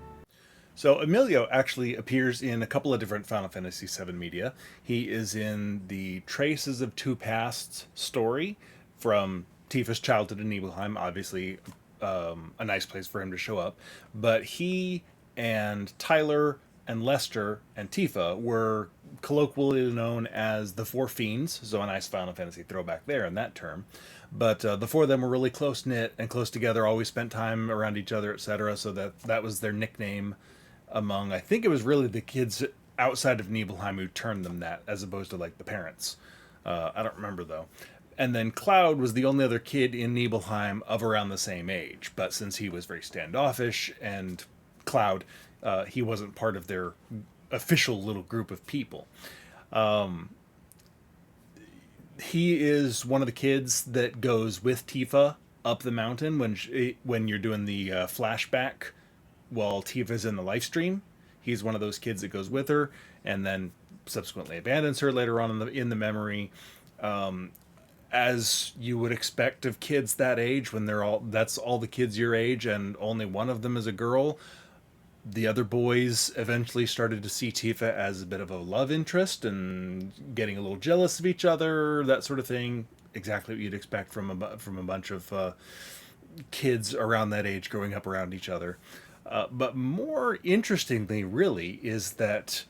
So Emilio actually appears in a couple of different Final Fantasy VII media. He is in the Traces of Two Pasts story from Tifa's childhood in Nibelheim, obviously a nice place for him to show up. But he and Tyler and Lester and Tifa were colloquially known as the Four Fiends, so a nice Final Fantasy throwback there in that term. But the four of them were really close-knit and close together, always spent time around each other, etc., so that was their nickname among, I think it was really the kids outside of Nibelheim who turned them that, as opposed to like the parents. I don't remember though. And then Cloud was the only other kid in Nibelheim of around the same age, but since he was very standoffish and Cloud, he wasn't part of their official little group of people. He is one of the kids that goes with Tifa up the mountain when you're doing the flashback while Tifa's in the live stream. He's one of those kids that goes with her and then subsequently abandons her later on in the memory. As you would expect of kids that age, when that's all the kids your age and only one of them is a girl. The other boys eventually started to see Tifa as a bit of a love interest and getting a little jealous of each other, that sort of thing. Exactly what you'd expect from a bunch of kids around that age growing up around each other. But more interestingly, really, is that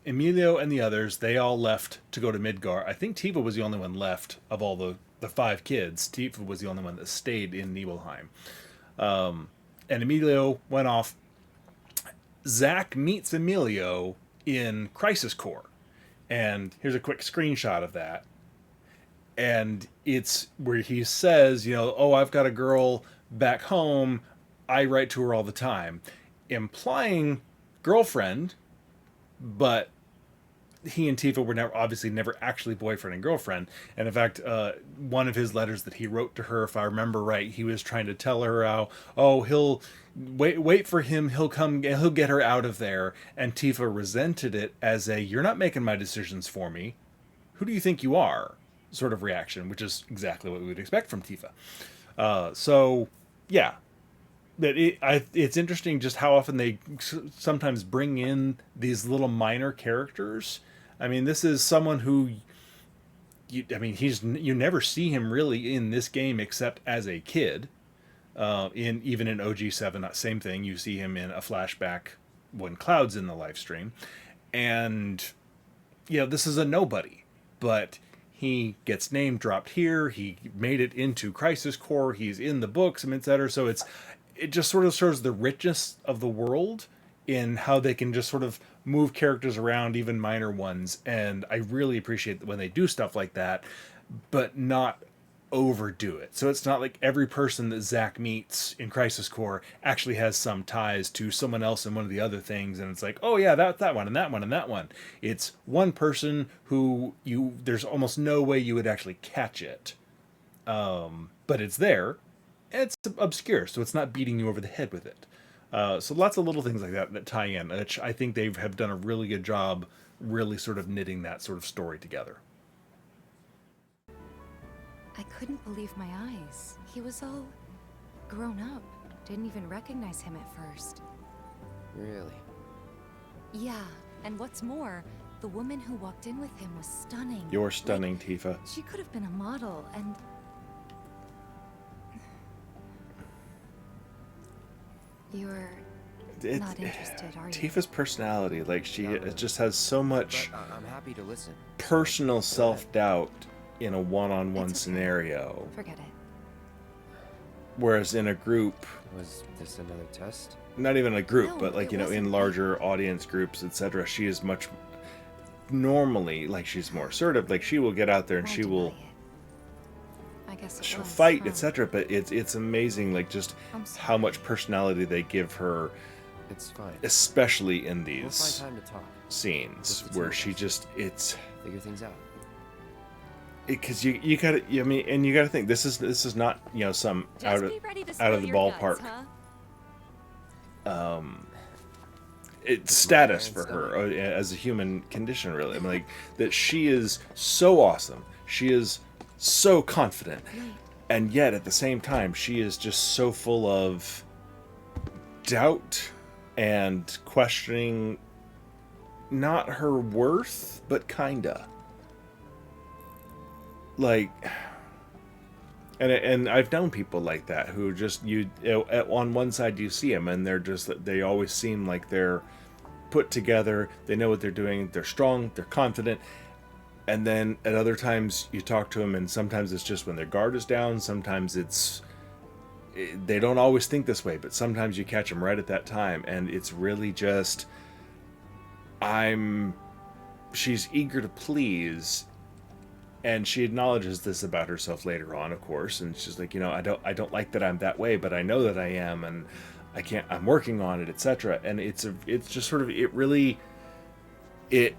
Emilio and the others, they all left to go to Midgar. I think Tifa was the only one left of all the five kids. Tifa was the only one that stayed in Nibelheim. And Emilio went off. Zack meets Emilio in Crisis Core. And here's a quick screenshot of that. And it's where he says, you know, oh, I've got a girl back home. I write to her all the time. Implying girlfriend, but he and Tifa were obviously never actually boyfriend and girlfriend. And in fact, one of his letters that he wrote to her, if I remember right, he was trying to tell her how, oh, he'll wait for him, he'll get her out of there. And Tifa resented it as a, you're not making my decisions for me. Who do you think you are? Sort of reaction, which is exactly what we would expect from Tifa. So, yeah. But it's interesting just how often they sometimes bring in these little minor characters. I mean, this is someone who, you never see him really in this game except as a kid. Even in OG7, same thing. You see him in a flashback when Cloud's in the live stream, and this is a nobody, but he gets name dropped here. He made it into Crisis Core. He's in the books, etc. So it just sort of shows the richness of the world in how they can just sort of move characters around, even minor ones. And I really appreciate when they do stuff like that, but not overdo it. So it's not like every person that Zack meets in Crisis Core actually has some ties to someone else in one of the other things, and it's like, oh yeah, that one and that one and that one. It's one person who there's almost no way you would actually catch it, but it's there. It's obscure, so it's not beating you over the head with it. So lots of little things like that tie in, which I think they have done a really good job really sort of knitting that sort of story together. I couldn't believe my eyes. He was all grown up. Didn't even recognize him at first. Really? Yeah, and what's more, the woman who walked in with him was stunning. You're stunning, Tifa. She could have been a model, and... You're not interested, are you? Tifa's personality, like she just has so much I'm happy to listen. personal self-doubt in a one-on-one scenario. Forget it. Whereas in a group... Was this another test? Not even a group, No, but like, it wasn't. in larger audience groups, etc. She is much... Normally, like, she's more assertive. Like, she will get out there and she will... I guess she'll was, fight, huh? etc. But it's amazing, like, just how much personality they give her. It's fine. Especially in these We'll find time to talk. scenes where she just... Figure things out. Because you gotta, I mean, and you gotta think this is not some out of the ballpark. it's status for her as a human condition, really. I mean, like, that she is so awesome. She is so confident. And yet, at the same time, she is just so full of doubt and questioning not her worth, but kinda. Like, and I've known people like that who just, on one side you see them and they always seem like they're put together, they know what they're doing, they're strong, they're confident. And then at other times you talk to them and sometimes it's just when their guard is down, sometimes they don't always think this way, but sometimes you catch them right at that time, and it's really just, she's eager to please, and she acknowledges this about herself later on, of course, and she's like, I don't like that I'm that way, but I know that I am, and I'm working on it, etc. And it's just sort of, it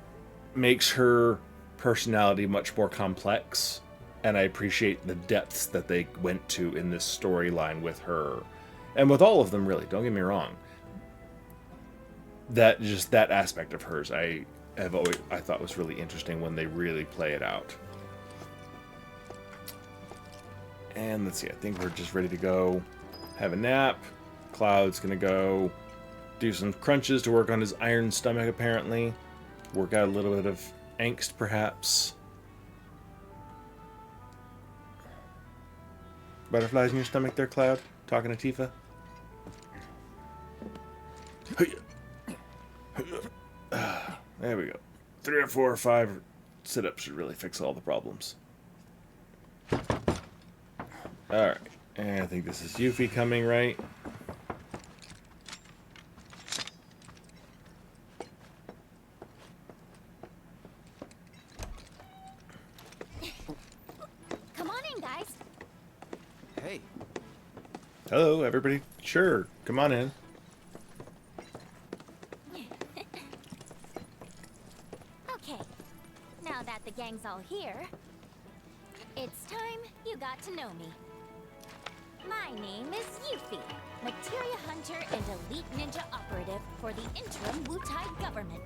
makes her personality much more complex, and I appreciate the depths that they went to in this storyline with her, and with all of them, really. Don't get me wrong. That aspect of hers, I thought was really interesting when they really play it out. And let's see, I think we're just ready to go have a nap. Cloud's gonna go do some crunches to work on his iron stomach, apparently. Work out a little bit of angst, perhaps. Butterflies in your stomach there, Cloud? Talking to Tifa? There we go. 3 or 4 or 5 sit-ups should really fix all the problems. Alright. And I think this is Yuffie coming, right? Come on in, guys. Hey. Hello, everybody. Sure, come on in. Okay, now that the gang's all here, it's time you got to know me. My name is Yuffie, materia hunter and elite ninja operative for the interim Wutai government.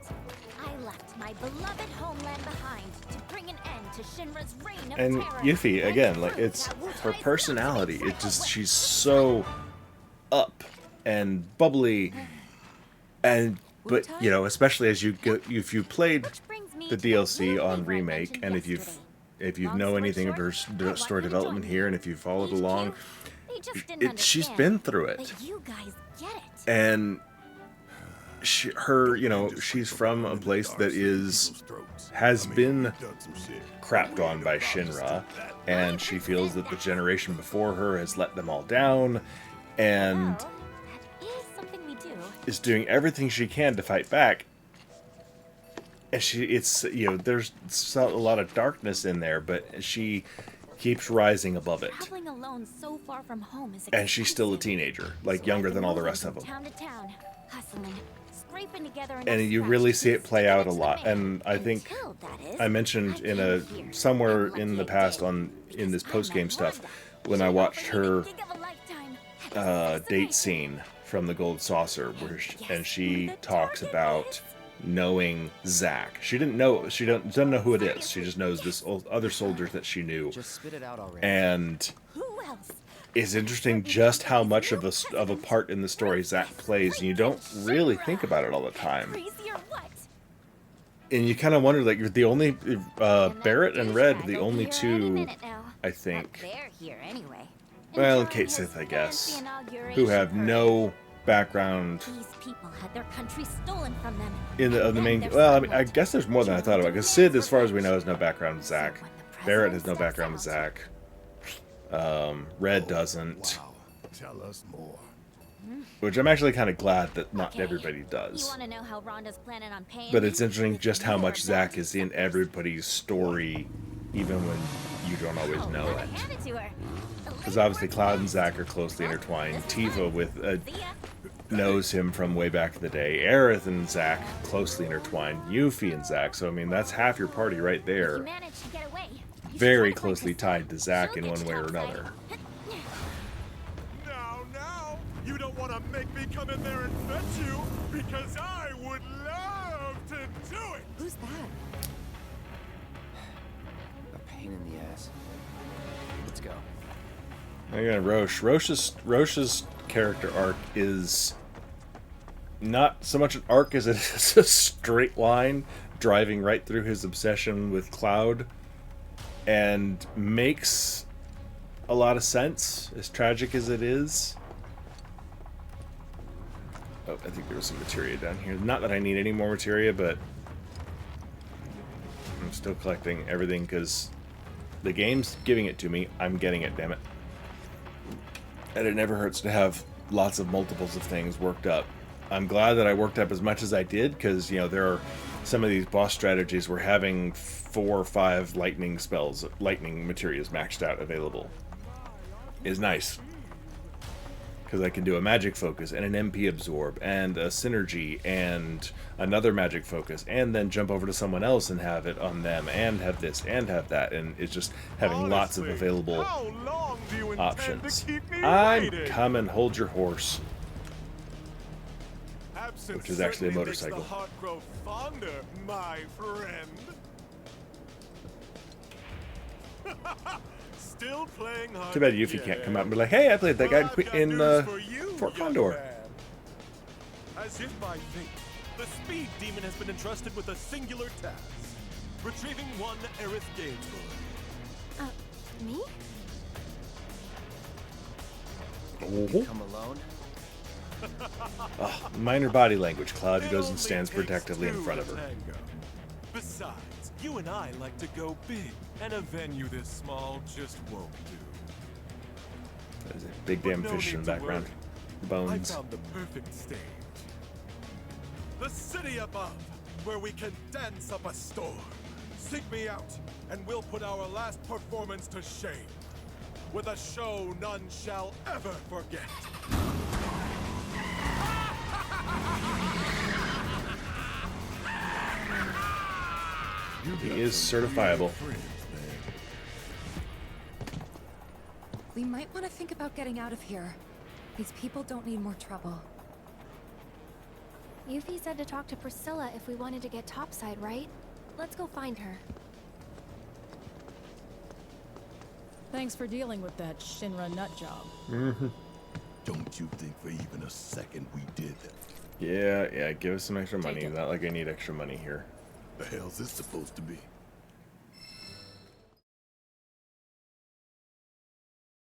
I left my beloved homeland behind to bring an end to Shinra's reign of And terror. Yuffie, again, like, it's her personality. It just, she's so up and bubbly, and but especially as you go, if you played the DLC on Remake, and if you know anything of her story development here, and if you followed along, she's been through it. You guys get it. And she's from a place that has been crapped on by Shinra, and she feels that the generation before her has let them all down, and is doing everything she can to fight back. And there's a lot of darkness in there, but she keeps rising above it. Alone so far from home is and she's still a teenager, like younger than all the rest of them. Town to town, hustling, scraping together and you really see it play out a lot. And I think I mentioned somewhere in the past in this post-game stuff, when I watched her date scene from the Gold Saucer, and she talks about knowing Zack. She doesn't know who it is. She just knows this other soldier that she knew. Just spit it out already. And it's interesting just how much of a part in the story Zack plays, and you don't really think about it all the time. And you kind of wonder, like, you're the only Barret and Red, the only two, I think. Well, and Kate Sith, I guess, who have no background These people had their country stolen from them. in the main. Well, I mean, I guess there's more than I thought about. Because Sid, as far as we know, has no background with Zack. Barret has no background with Zack. Red doesn't. Wow. Tell us more. Which I'm actually kind of glad that not everybody does. You want to know how Rhonda's planning on paying But me? it's interesting just how much Zack is in everybody's story, even when you don't always know it. Hand it to her. Because obviously Cloud and Zack are closely intertwined. Tifa knows him from way back in the day. Aerith and Zack closely intertwined. Yuffie and Zack. So I mean, that's half your party right there. You managed to get away. Very closely tied to Zack in one way or another. Now, you don't want to make me come in there and fetch you, because I would love to do it! Who's that? A pain in the ass. Let's go. Again, Roche's character arc is not so much an arc as it is a straight line driving right through his obsession with Cloud, and makes a lot of sense, as tragic as it is. Oh, I think there was some materia down here. Not that I need any more materia, but I'm still collecting everything because the game's giving it to me. I'm getting it, damn it. And it never hurts to have lots of multiples of things worked up. I'm glad that I worked up as much as I did, because, you know, there are some of these boss strategies where having 4 or 5 lightning spells, lightning materials maxed out available is nice. Because I can do a magic focus and an MP absorb and a synergy and another magic focus, and then jump over to someone else and have it on them, and have this and have that, and it's just having lots of available options. I'm coming, hold your horse. Which is actually a motorcycle. Makes the heart grow fonder, my friend. Still playing hard. Too bad Yuffie can't come out and be like, "Hey, I played that guy in Fort Condor." As if by fate, the Speed Demon has been entrusted with a singular task: retrieving one Aerith Gainsborough. Me? Come alone? Minor body language. Cloud goes and stands protectively in front of her. Besides, you and I like to go big, and a venue this small just won't do. There's a big damn fish in the background. Bones. I found the perfect stage. The city above, where we can dance up a storm. Seek me out, and we'll put our last performance to shame. With a show none shall ever forget. He is certifiable. We might want to think about getting out of here. These people don't need more trouble. Yuffie said to talk to Priscilla if we wanted to get topside, right? Let's go find her. Thanks for dealing with that Shinra nut job. Don't you think for even a second we did that? Yeah, give us some extra money. Not like I need extra money here. The hell's this supposed to be?